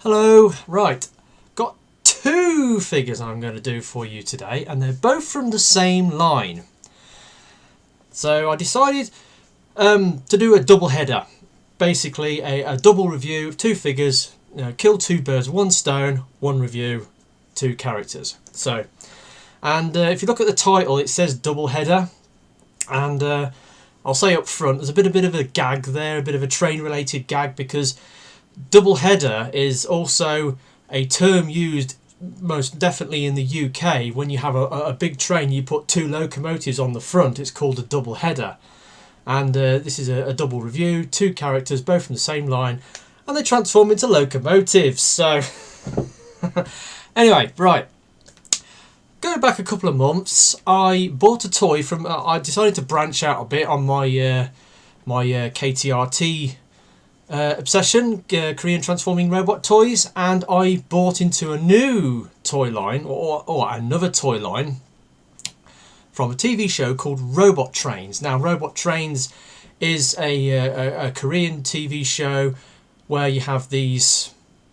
Hello, right, got two figures I'm going to do for you today, and they're both from the same line. So I decided to do a double header, basically a double review of two figures, kill two birds, one stone, one review, two characters. So, and if you look at the title, it says double header, and I'll say up front, there's a bit of a gag there, a bit of a train-related gag, because double header is also a term used most definitely in the UK. When you have a big train, you put two locomotives on the front, it's called a double header. And this is a double review, two characters, both from the same line, and they transform into locomotives. So, anyway, right. Going back a couple of months, I bought a toy from. I decided to branch out a bit on my my KTRT obsession, Korean transforming robot toys, and I bought into a new toy line, or another toy line, from a TV show called Robot Trains. Now, Robot Trains is a Korean TV show where you have these.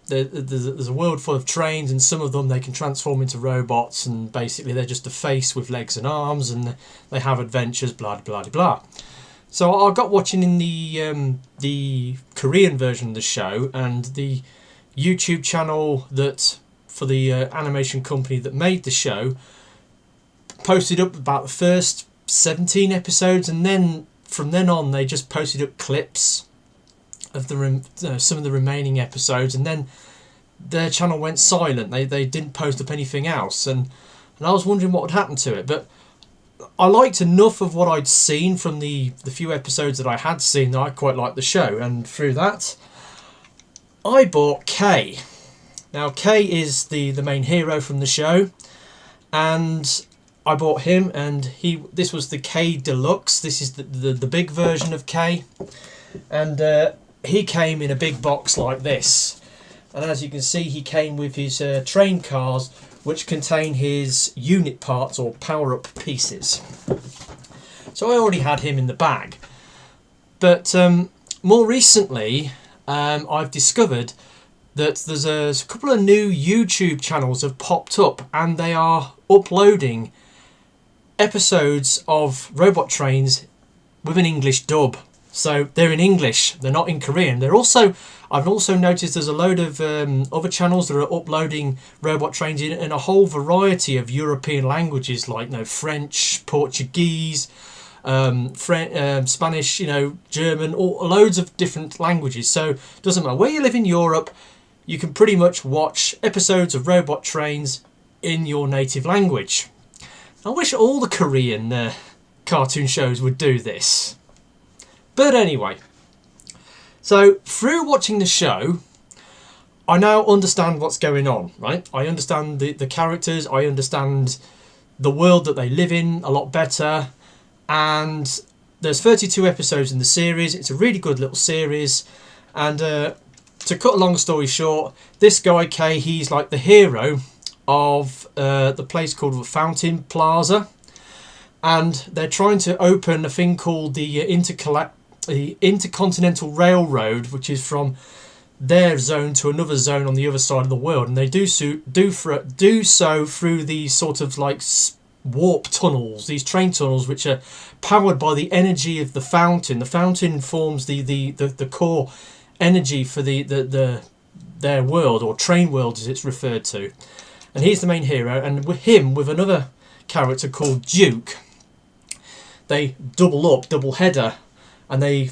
There's a world full of trains, and some of them they can transform into robots, and basically they're just a face with legs and arms, and they have adventures, blah blah blah blah. So I got watching in the Korean version of the show, and the YouTube channel that for the animation company that made the show posted up about the first 17 episodes, and then from then on they just posted up clips of the some of the remaining episodes, and then their channel went silent. They didn't post up anything else, and I was wondering what would happen to it, but I liked enough of what I'd seen from the few episodes that I had seen that I quite liked the show, and through that I bought K. Now K is the main hero from the show, and I bought him, and this was the K Deluxe. This is the big version of K, and he came in a big box like this, and as you can see he came with his train cars, which contain his unit parts or power-up pieces. So I already had him in the bag. But more recently, I've discovered that there's a couple of new YouTube channels have popped up, and they are uploading episodes of Robot Trains with an English dub. So they're in English, they're not in Korean. I've also noticed there's a load of other channels that are uploading Robot Trains in a whole variety of European languages, like French, Portuguese, Spanish, German, or loads of different languages. So it doesn't matter where you live in Europe, you can pretty much watch episodes of Robot Trains in your native language. I wish all the Korean cartoon shows would do this. But anyway, so through watching the show, I now understand what's going on, right? I understand the characters, I understand the world that they live in a lot better, and there's 32 episodes in the series. It's a really good little series, and to cut a long story short, this guy Kay, he's like the hero of the place called Fountain Plaza, and they're trying to open a thing called the Intercontinental Railroad, which is from their zone to another zone on the other side of the world, and they do so through these sort of like warp tunnels, these train tunnels, which are powered by the energy of the fountain. The fountain forms the core energy for their world, or train world as it's referred to, and he's the main hero. And with him, with another character called Duke, they double header. And they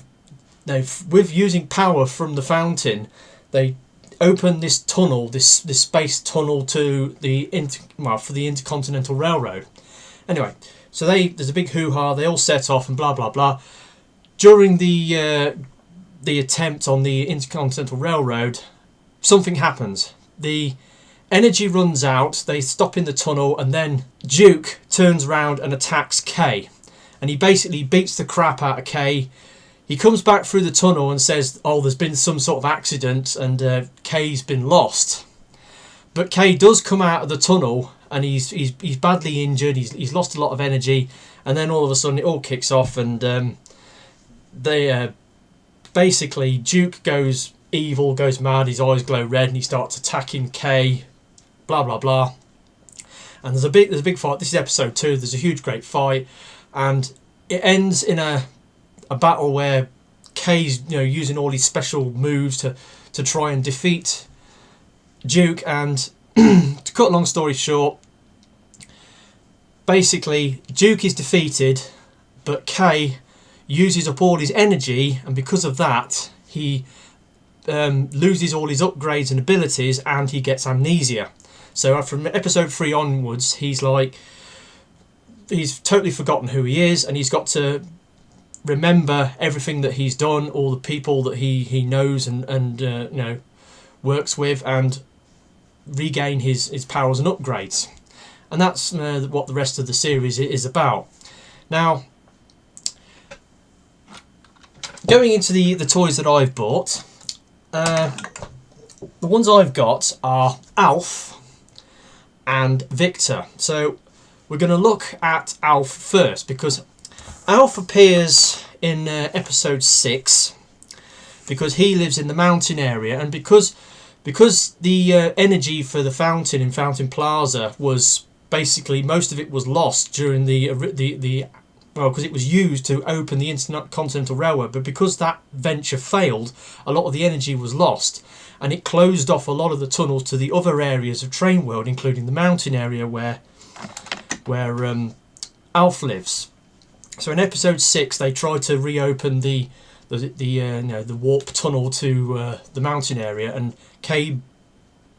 with using power from the fountain, they open this tunnel, this space tunnel to for the Intercontinental Railroad. Anyway, so there's a big hoo-ha. They all set off and blah blah blah. During the attempt on the Intercontinental Railroad, something happens. The energy runs out. They stop in the tunnel, and then Duke turns around and attacks Kay. And he basically beats the crap out of Kay. He comes back through the tunnel and says, "Oh, there's been some sort of accident, and Kay's been lost." But Kay does come out of the tunnel, and he's badly injured. He's lost a lot of energy, and then all of a sudden it all kicks off, and they basically Duke goes evil, goes mad, his eyes glow red, and he starts attacking Kay. Blah blah blah. And there's a big fight. This is episode 2. There's a huge great fight, and it ends in a battle where Kay's using all these special moves to try and defeat Duke. And to cut a long story short, basically Duke is defeated, but Kay uses up all his energy, and because of that he loses all his upgrades and abilities, and he gets amnesia. So from episode 3 onwards, he's totally forgotten who he is, and he's got to remember everything that he's done, all the people that he knows and works with, and regain his powers and upgrades. And that's what the rest of the series is about. Now, going into the toys that I've bought, the ones I've got are Alf and Victor. So we're going to look at Alf first, because Alf appears in episode 6 because he lives in the mountain area, and because the energy for the fountain in Fountain Plaza was basically, most of it was lost during because it was used to open the Intercontinental Railway, but because that venture failed, a lot of the energy was lost, and it closed off a lot of the tunnels to the other areas of Train World, including the mountain area where Alf lives. So in episode 6, they try to reopen the warp tunnel to the mountain area, and Kay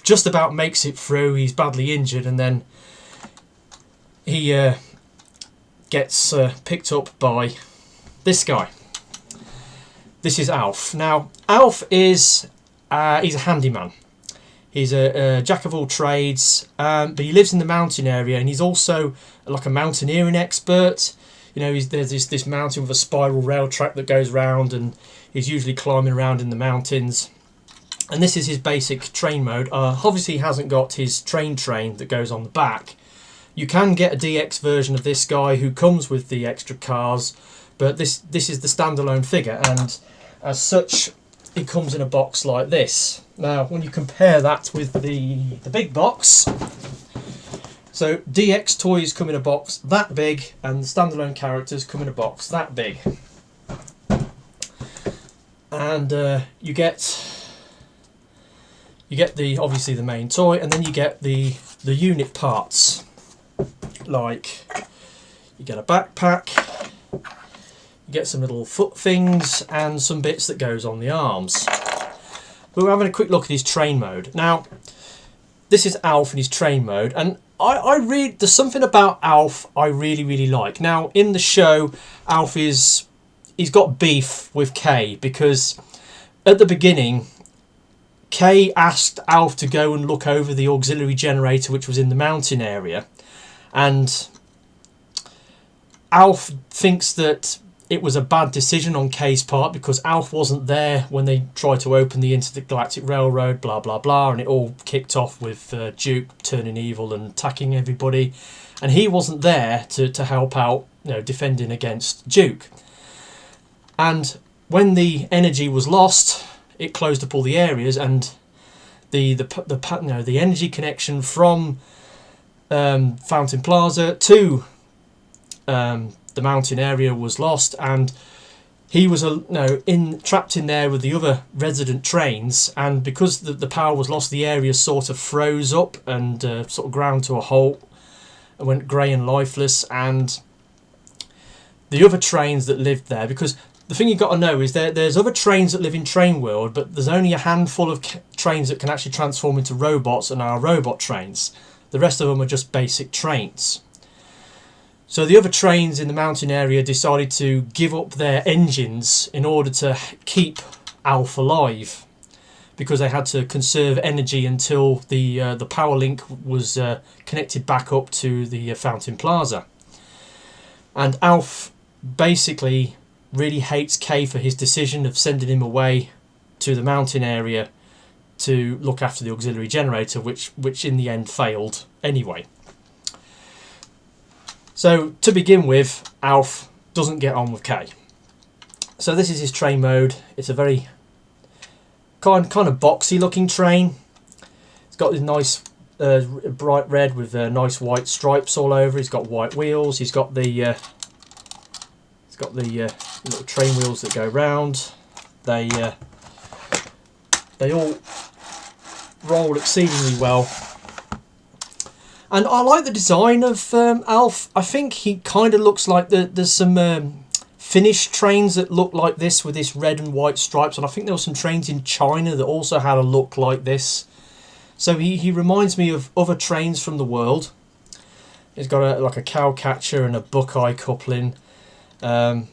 just about makes it through. He's badly injured, and then he gets picked up by this guy. This is Alf. Now, Alf is he's a handyman. He's a jack of all trades, but he lives in the mountain area, and he's also like a mountaineering expert. There's this mountain with a spiral rail track that goes round, and he's usually climbing around in the mountains. And this is his basic train mode. Obviously, he hasn't got his train that goes on the back. You can get a DX version of this guy who comes with the extra cars, but this is the standalone figure, and as such, it comes in a box like this. Now, when you compare that with the big box, so DX toys come in a box that big, and the standalone characters come in a box that big. And you get obviously the main toy, and then you get the unit parts. Like, you get a backpack, you get some little foot things, and some bits that goes on the arms. But we're having a quick look at his train mode. Now, this is Alf in his train mode, and there's something about Alf I really like. Now, in the show, Alf he's got beef with Kay, because at the beginning, Kay asked Alf to go and look over the auxiliary generator which was in the mountain area, and Alf thinks that it was a bad decision on Kay's part, because Alf wasn't there when they tried to open the Intergalactic Railroad, blah blah blah, and it all kicked off with Duke turning evil and attacking everybody, and he wasn't there to help out, defending against Duke. And when the energy was lost, it closed up all the areas, and the energy connection from Fountain Plaza to the mountain area was lost, and he was trapped in there with the other resident trains, and because the power was lost, the area sort of froze up and sort of ground to a halt and went grey and lifeless. And the other trains that lived there, because the thing you've got to know is there's other trains that live in Train World, but there's only a handful of trains that can actually transform into robots and are robot trains. The rest of them are just basic trains. So the other trains in the mountain area decided to give up their engines in order to keep Alf alive, because they had to conserve energy until the power link was connected back up to the Fountain Plaza. And Alf basically really hates Kay for his decision of sending him away to the mountain area to look after the auxiliary generator, which in the end failed anyway. So to begin with, Alf doesn't get on with Kay. So this is his train mode. It's a very kind of boxy looking train. It's got this nice bright red with nice white stripes all over. He's got white wheels. He's got the little train wheels that go round. They all roll exceedingly well. And I like the design of Alf. I think he kind of looks like there's some Finnish trains that look like this with this red and white stripes. And I think there were some trains in China that also had a look like this. So he reminds me of other trains from the world. He's got like a cow catcher and a buckeye coupling. I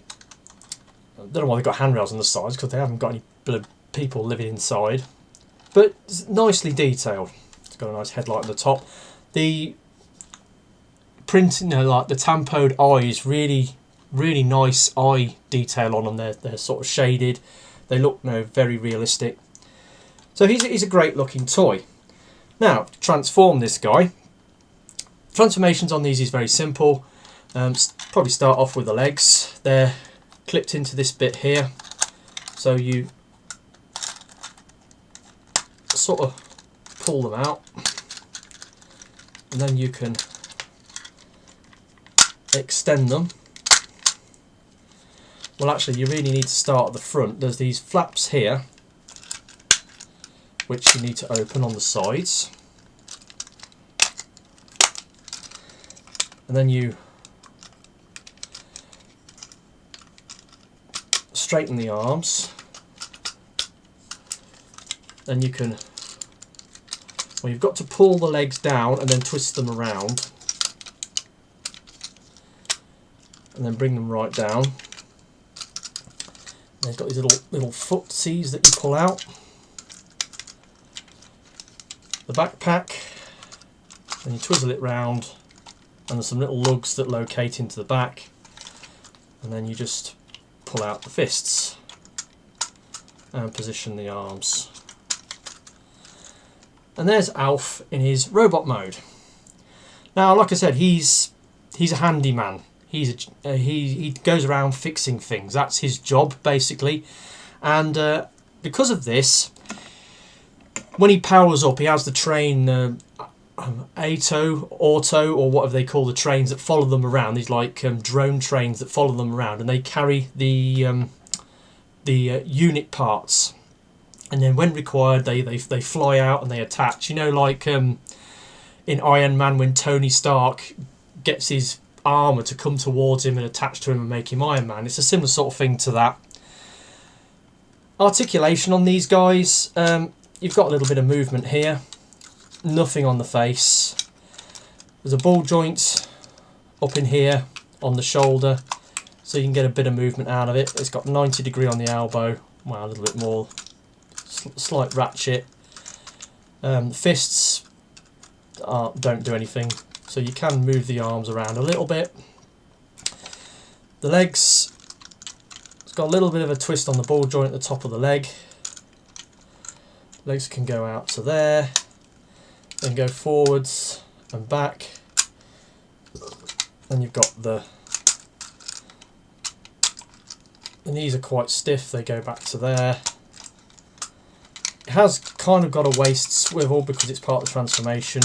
don't know why they've got handrails on the sides, because they haven't got any people living inside. But it's nicely detailed. It's got a nice headlight on the top. The print, like the tampoed eyes, really nice eye detail on them. They're sort of shaded. They look very realistic. So he's a great looking toy. Now, to transform this guy. Transformations on these is very simple. Probably start off with the legs. They're clipped into this bit here. So you sort of pull them out. And then you can extend them. Well, actually, you really need to start at the front. There's these flaps here, which you need to open on the sides. And then you straighten the arms. Then you can, well, you've got to pull the legs down and then twist them around. And then bring them right down. And it's got these little footsies that you pull out. The backpack, and you twizzle it round, and there's some little lugs that locate into the back, and then you just pull out the fists and position the arms. And there's Alf in his robot mode. Now, like I said, he's a handyman. He goes around fixing things. That's his job, basically. And because of this, when he powers up, he has the train auto, or whatever they call the trains that follow them around. These like drone trains that follow them around, and they carry the unit parts. And then when required, they fly out and they attach. You know, like in Iron Man, when Tony Stark gets his armour to come towards him and attach to him and make him Iron Man. It's a similar sort of thing to that. Articulation on these guys. You've got a little bit of movement here. Nothing on the face. There's a ball joint up in here on the shoulder, so you can get a bit of movement out of it. It's got 90 degree on the elbow. Well, a little bit more. Slight ratchet. The fists don't do anything, so you can move the arms around a little bit. The legs, it's got a little bit of a twist on the ball joint at the top of the leg. Legs can go out to there, then go forwards and back. Then you've got the knees are quite stiff, they go back to there. It has kind of got a waist swivel because it's part of the transformation.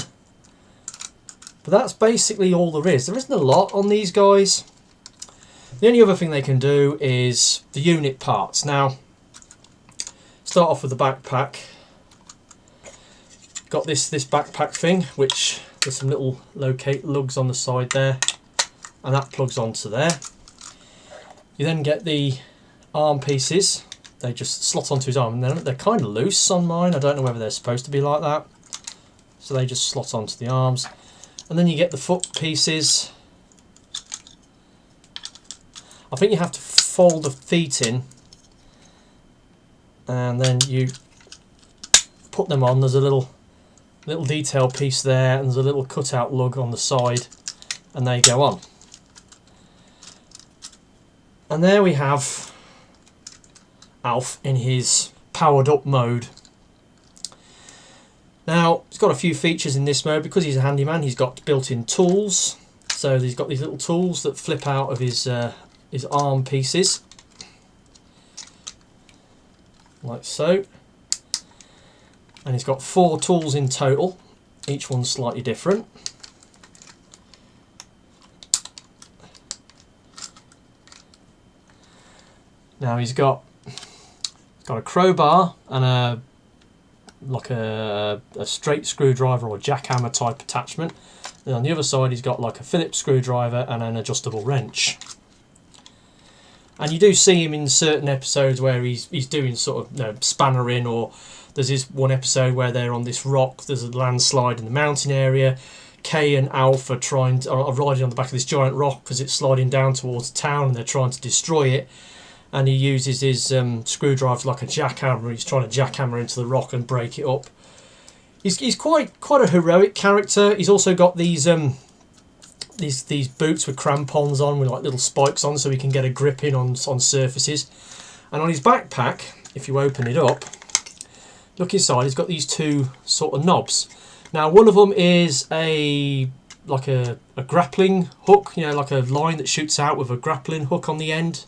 But that's basically all there is. There isn't a lot on these guys. The only other thing they can do is the unit parts. Now, start off with the backpack. Got this backpack thing, which there's some little locate lugs on the side there, and that plugs onto there. You then get the arm pieces. They just slot onto his arm, and they're kind of loose on mine. I don't know whether they're supposed to be like that. So they just slot onto the arms. And then you get the foot pieces. I think you have to fold the feet in, and then you put them on. There's a little detail piece there, and there's a little cutout lug on the side, and they go on. And there we have Alf in his powered up mode. Now, he's got a few features in this mode. Because he's a handyman, he's got built-in tools. So he's got these little tools that flip out of his arm pieces, like so. And he's got 4 tools in total, each one slightly different. Now he's got a crowbar and a straight screwdriver or jackhammer type attachment. And on the other side he's got like a Phillips screwdriver and an adjustable wrench. And you do see him in certain episodes where he's doing sort of spannering, or there's this one episode where they're on this rock, there's a landslide in the mountain area. Kay and Alf are riding on the back of this giant rock because it's sliding down towards town and they're trying to destroy it. And he uses his screwdriver like a jackhammer. He's trying to jackhammer into the rock and break it up. He's quite a heroic character. He's also got these boots with crampons on, with like little spikes on, so he can get a grip in on surfaces. And on his backpack, if you open it up, look inside. He's got these 2 sort of knobs. Now one of them is a grappling hook, like a line that shoots out with a grappling hook on the end.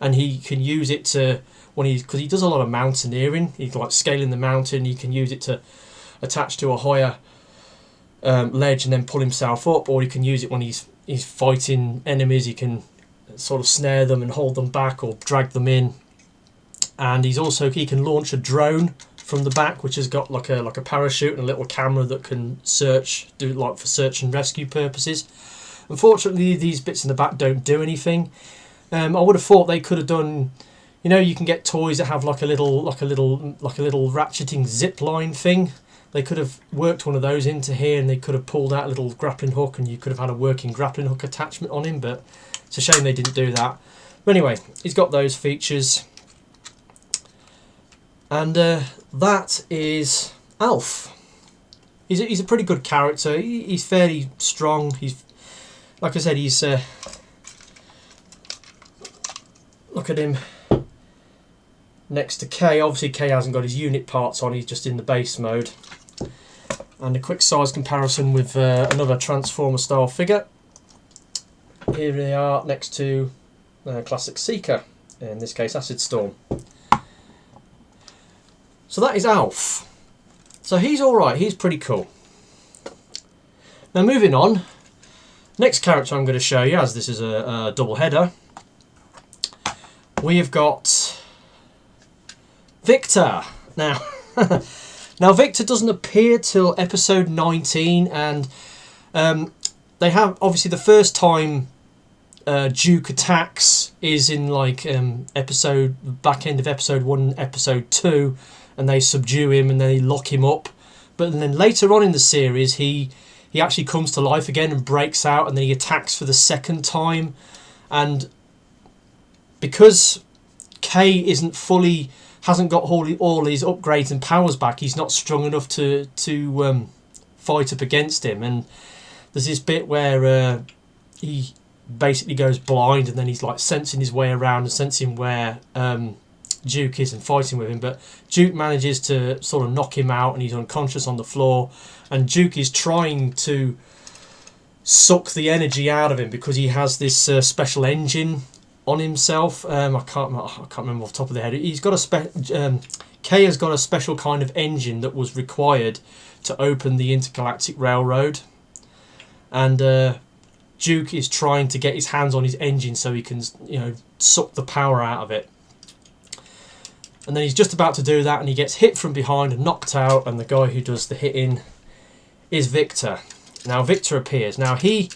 And he can use it to, because he does a lot of mountaineering, he's like scaling the mountain, he can use it to attach to a higher ledge and then pull himself up, or he can use it when he's fighting enemies. He can sort of snare them and hold them back or drag them in. And he can launch a drone from the back, which has got like a parachute and a little camera that can do for search and rescue purposes. Unfortunately, these bits in the back don't do anything. I would have thought they could have done, you can get toys that have like a little ratcheting zip line thing. They could have worked one of those into here, and they could have pulled out a little grappling hook, and you could have had a working grappling hook attachment on him. But it's a shame they didn't do that. But anyway, he's got those features, and that is Alf. He's a pretty good character. He's fairly strong. He's, like I said, he's. Look at him next to Kay. Obviously Kay hasn't got his unit parts on, he's just in the base mode. And a quick size comparison with another Transformer style figure. Here they are next to Classic Seeker, in this case Acid Storm. So that is Alf. So he's alright, he's pretty cool. Now moving on, next character I'm going to show you, as this is a double header, we have got Victor. Now, Victor doesn't appear till episode 19, and they have, obviously the first time Duke attacks is in like back end of episode 1, episode 2, and they subdue him and they lock him up. But then later on in the series, he actually comes to life again and breaks out, and then he attacks for the second time. And because Kay hasn't got all his upgrades and powers back, he's not strong enough to fight up against him. And there's this bit where he basically goes blind, and then he's like sensing his way around and sensing where Duke is and fighting with him. But Duke manages to sort of knock him out, and he's unconscious on the floor. And Duke is trying to suck the energy out of him because he has this special engine on himself. I can't remember off the top of the head. He's got Kay has got a special kind of engine that was required to open the Intergalactic Railroad, and Duke is trying to get his hands on his engine so he can, suck the power out of it. And then he's just about to do that, and he gets hit from behind and knocked out, and the guy who does the hitting is Victor. Now Victor appears. Now he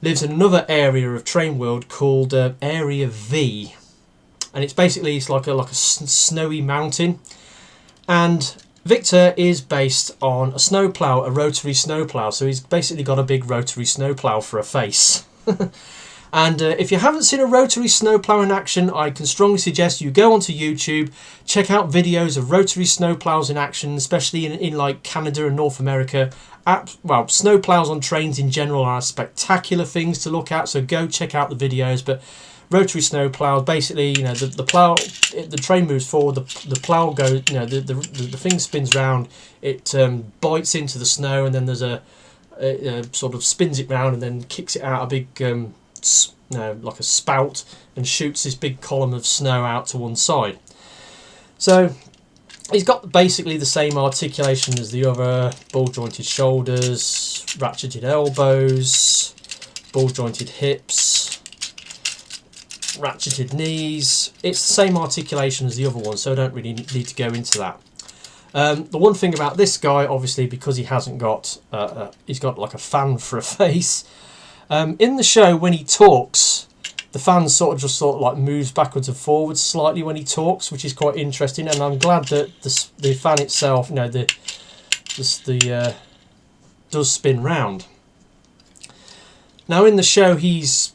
lives in another area of Train World called Area V, and it's like a snowy mountain. And Victor is based on a snowplow, a rotary snowplow, so he's basically got a big rotary snowplow for a face. And if you haven't seen a rotary snowplow in action, I can strongly suggest you go onto YouTube, check out videos of rotary snowplows in action, especially in like Canada and North America. Snowplows on trains in general are spectacular things to look at, so go check out the videos. But rotary snowplows, basically, the train moves forward, the plow goes, the thing spins round, it bites into the snow, and then there's a sort of spins it round and then kicks it out a big like a spout, and shoots this big column of snow out to one side. So He's got basically the same articulation as the other, ball jointed shoulders, ratcheted elbows, ball jointed hips, ratcheted knees. It's the same articulation as the other one, so I don't really need to go into that. The one thing about this guy, obviously, because he hasn't got, he's got like a fan for a face. In the show, when he talks, the fan sort of like moves backwards and forwards slightly when he talks, which is quite interesting. And I'm glad that the fan itself, does spin round. Now in the show, he's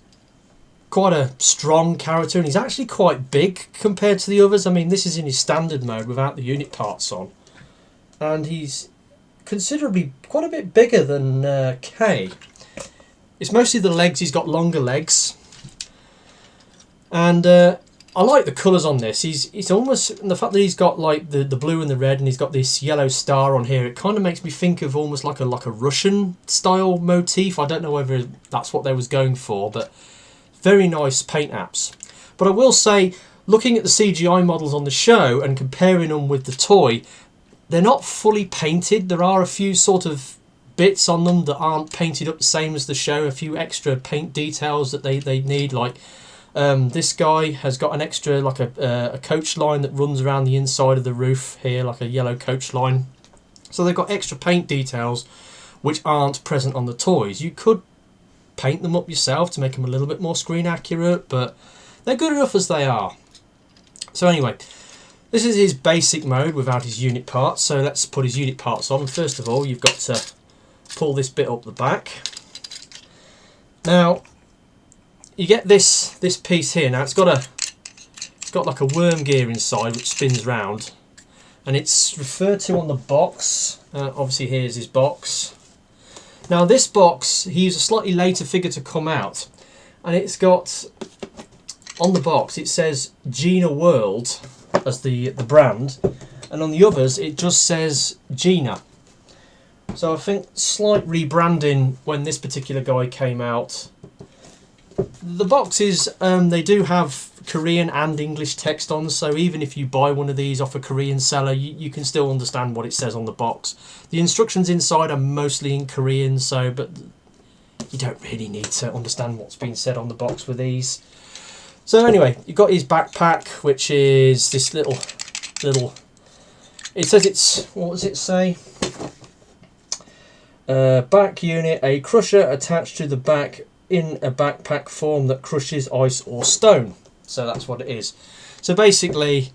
quite a strong character, and he's actually quite big compared to the others. I mean, this is in his standard mode without the unit parts on, and he's considerably quite a bit bigger than K. It's mostly the legs. He's got longer legs, and I like the colours on this. He's almost, and the fact that he's got like the blue and the red, and he's got this yellow star on here. It kind of makes me think of almost like a Russian style motif. I don't know whether that's what they was going for, but very nice paint apps. But I will say, looking at the CGI models on the show and comparing them with the toy, they're not fully painted. There are a few sort of bits on them that aren't painted up the same as the show, a few extra paint details that they need, like this guy has got an extra, like a coach line that runs around the inside of the roof here, like a yellow coach line. So they've got extra paint details which aren't present on the toys. You could paint them up yourself to make them a little bit more screen accurate, but they're good enough as they are. So anyway, this is his basic mode without his unit parts. So let's put his unit parts on. First of all, you've got to pull this bit up the back. Now you get this piece here. Now it's got like a worm gear inside which spins round, and it's referred to on the box. Obviously here's his box. Now this box, he used a slightly later figure to come out, and it's got, on the box it says Gina World as the brand, and on the others it just says Gina. So I think slight rebranding when this particular guy came out. The boxes, they do have Korean and English text on, so even if you buy one of these off a Korean seller, you can still understand what it says on the box. The instructions inside are mostly in Korean, but you don't really need to understand what's being said on the box with these. So anyway, you've got his backpack, which is this little, it says it's, what does it say? Back unit, a crusher attached to the back in a backpack form that crushes ice or stone. So that's what it is. So basically,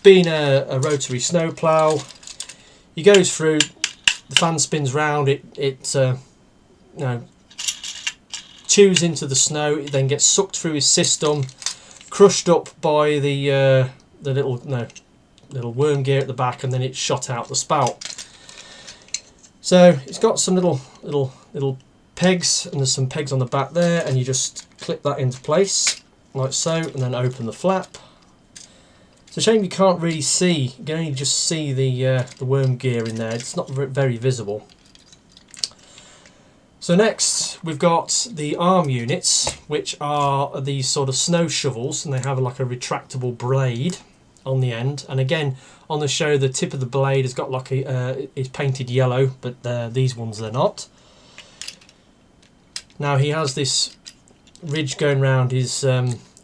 being a rotary snowplow, he goes through, the fan spins round, it chews into the snow, it then gets sucked through his system, crushed up by the little worm gear at the back, and then it's shot out the spout. So it's got some little pegs, and there's some pegs on the back there, and you just clip that into place like so, and then open the flap. It's a shame you can't really see, you can only just see the worm gear in there. It's not very visible. So next we've got the arm units, which are these sort of snow shovels, and they have like a retractable blade on the end. And again, on the show, the tip of the blade has got like it's painted yellow, but these ones they're not. Now he has this ridge going around his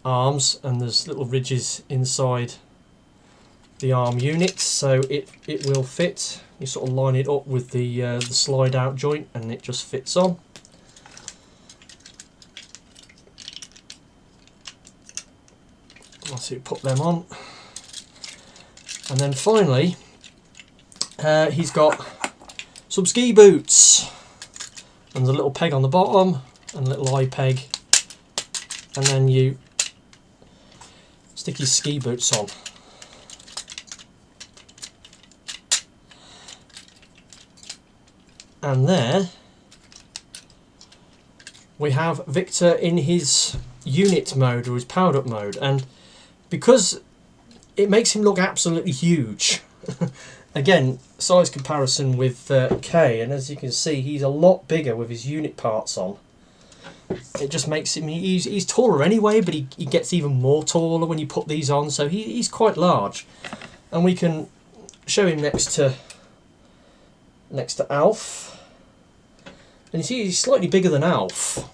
arms, and there's little ridges inside the arm unit, so it will fit. You sort of line it up with the slide out joint, and it just fits on. So you put them on, and then finally he's got some ski boots, and there's a little peg on the bottom and a little eye peg, and then you stick your ski boots on. And there we have Victor in his unit mode, or his powered up mode, and because it makes him look absolutely huge. Again, size comparison with K, and as you can see, he's a lot bigger with his unit parts on. It just makes him, he's taller anyway, but he gets even more taller when you put these on, so he's quite large. And we can show him next to Alf, and you see he's slightly bigger than Alf.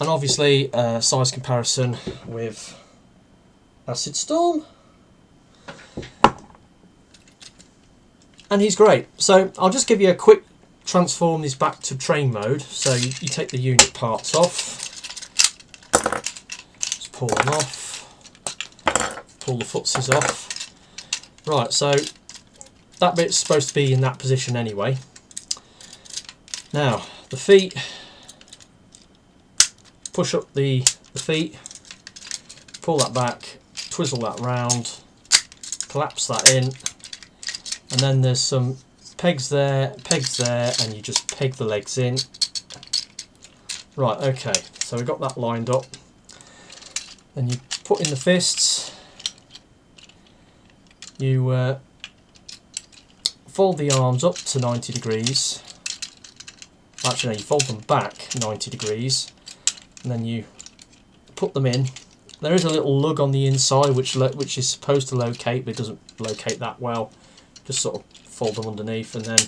And obviously, size comparison with Acid Storm. And he's great. So I'll just give you a quick transform this back to train mode. So you take the unit parts off. Just pull them off. Pull the footsies off. Right, so that bit's supposed to be in that position anyway. Now, the feet. Push up the feet, pull that back, twizzle that round, collapse that in, and then there's some pegs there, and you just peg the legs in. Right, okay, so we've got that lined up. Then you put in the fists, you fold the arms up to 90 degrees. Actually, no, you fold them back 90 degrees. And then you put them in. There is a little lug on the inside which is supposed to locate, but it doesn't locate that well. Just sort of fold them underneath and then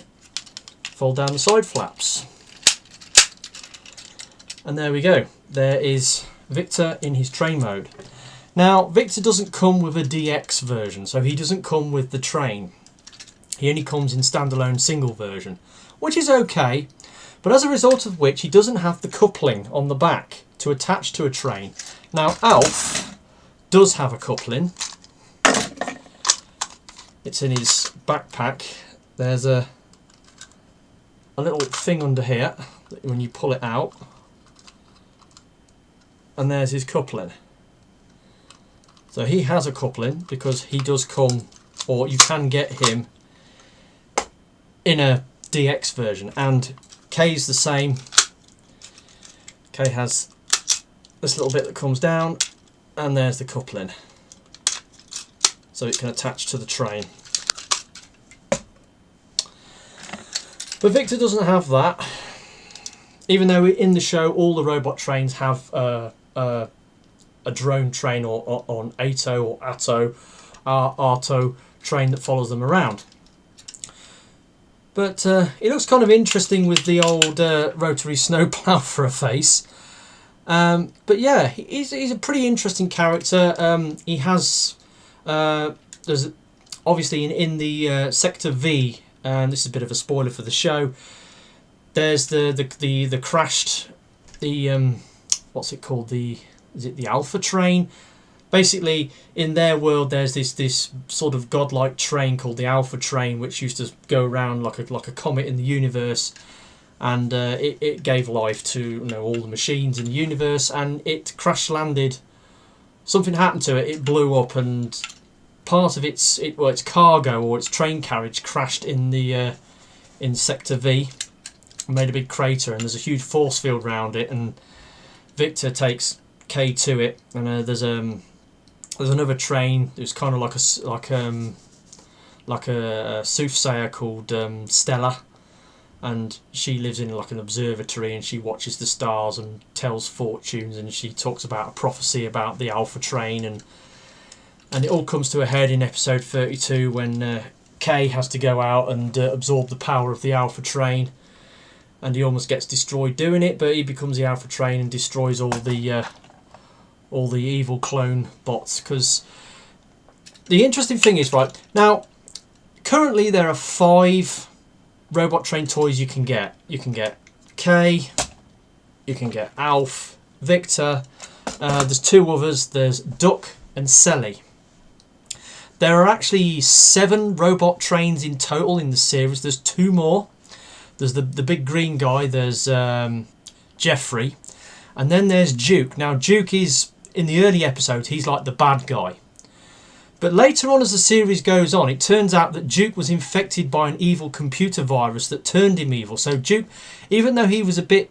fold down the side flaps. And there we go. There is Victor in his train mode. Now, Victor doesn't come with a DX version, so he doesn't come with the train. He only comes in standalone single version, which is okay. But as a result of which, he doesn't have the coupling on the back to attach to a train. Now, Alf does have a coupling. It's in his backpack. There's a little thing under here that when you pull it out. And there's his coupling. So he has a coupling because he does come, or you can get him in a DX version. And K's the same. K has this little bit that comes down, and there's the coupling, so it can attach to the train. But Victor doesn't have that, even though in the show all the robot trains have a drone train or an ATO or ARTO train that follows them around. But it looks kind of interesting with the old rotary snowplow for a face. But yeah, he's a pretty interesting character. He has there's obviously in the Sector V, and this is a bit of a spoiler for the show. There's the crashed what's it called, is it the Alpha train? Basically, in their world, there's this sort of godlike train called the Alpha train, which used to go around like a comet in the universe, and it gave life to all the machines in the universe. And it crash landed. Something happened to it. It blew up, and part of its cargo or its train carriage crashed in the in Sector V, and made a big crater. And there's a huge force field around it. And Victor takes K to it, and there's another train. It was kind of like a soothsayer called Stella, and she lives in like an observatory, and she watches the stars and tells fortunes, and she talks about a prophecy about the Alpha train, and it all comes to a head in episode 32 when K has to go out and absorb the power of the Alpha train, and he almost gets destroyed doing it, but he becomes the Alpha train and destroys all the evil clone bots. Because the interesting thing is, right now, currently there are 5 robot train toys you can get. You can get K, you can get Alf, Victor, there's 2 others, there's Duck and Selly. There are actually 7 robot trains in total in the series. There's 2 more. There's the big green guy, there's Jeffrey, and then there's Duke. Now Duke is, in the early episodes, he's like the bad guy. But later on as the series goes on, it turns out that Duke was infected by an evil computer virus that turned him evil. So Duke, even though he was a bit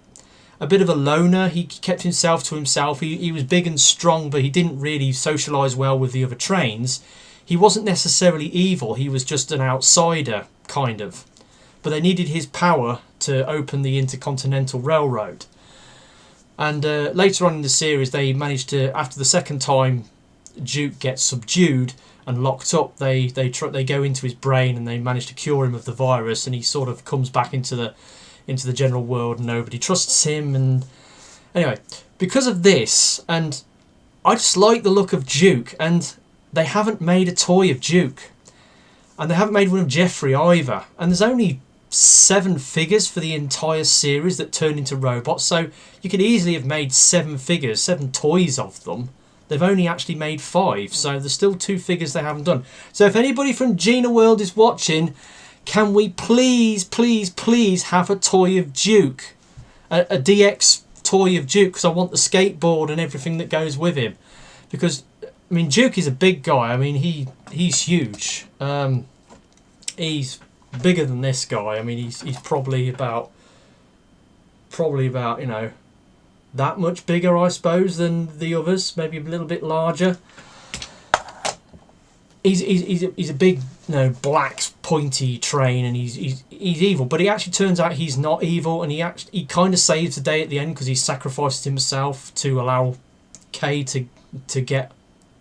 of a loner, he kept himself to himself. He was big and strong, but he didn't really socialise well with the other trains. He wasn't necessarily evil, he was just an outsider, kind of. But they needed his power to open the Intercontinental Railroad. And later on in the series, they managed to, after the second time Duke gets subdued and locked up, they go into his brain and they manage to cure him of the virus, and he sort of comes back into the general world, and nobody trusts him. And anyway, because of this, and I just like the look of Duke, and they haven't made a toy of Duke, and they haven't made one of Jeffrey either, and there's only 7 figures for the entire series that turn into robots, so you could easily have made 7 figures, 7 toys of them. They've only actually made 5, so there's still 2 figures they haven't done. So if anybody from Gina World is watching, can we please, please, please have a toy of Duke? A DX toy of Duke, because I want the skateboard and everything that goes with him. Because, I mean, Duke is a big guy. I mean, he's huge. He's bigger than this guy. I mean, he's probably about, you know, that much bigger, I suppose, than the others. Maybe a little bit larger. He's a big, you know, black pointy train, and he's evil. But he actually turns out he's not evil, and he kind of saves the day at the end because he sacrifices himself to allow Kay to get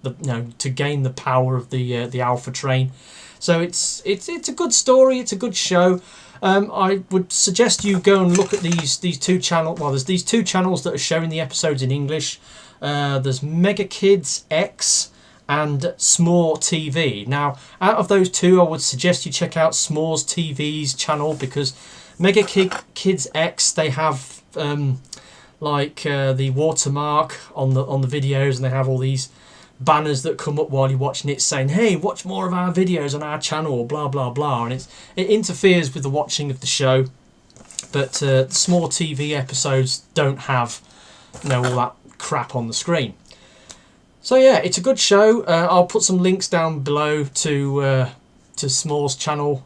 the, you know, to gain the power of the Alpha train. So it's a good story. It's a good show. I would suggest you go and look at these 2 channels. Well, there's these 2 channels that are showing the episodes in English. There's Mega Kids X and S'more TV. Now, out of those 2, I would suggest you check out S'more's TV's channel, because Mega Kids X, they have the watermark on the videos, and they have all these banners that come up while you're watching it saying, hey, watch more of our videos on our channel, or blah blah blah, and it interferes with the watching of the show. But the S'more TV episodes don't have, you know, all that crap on the screen. So yeah, it's a good show. I'll put some links down below to S'more's channel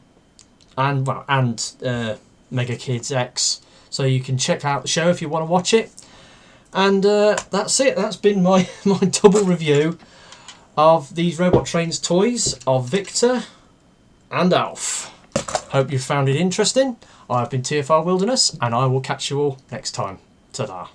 and Mega Kids X, so you can check out the show if you want to watch it. And that's it. That's been my double review of these Robot Trains toys of Victor and Alf. Hope you found it interesting. I've been TFR Wilderness, and I will catch you all next time. Ta-da.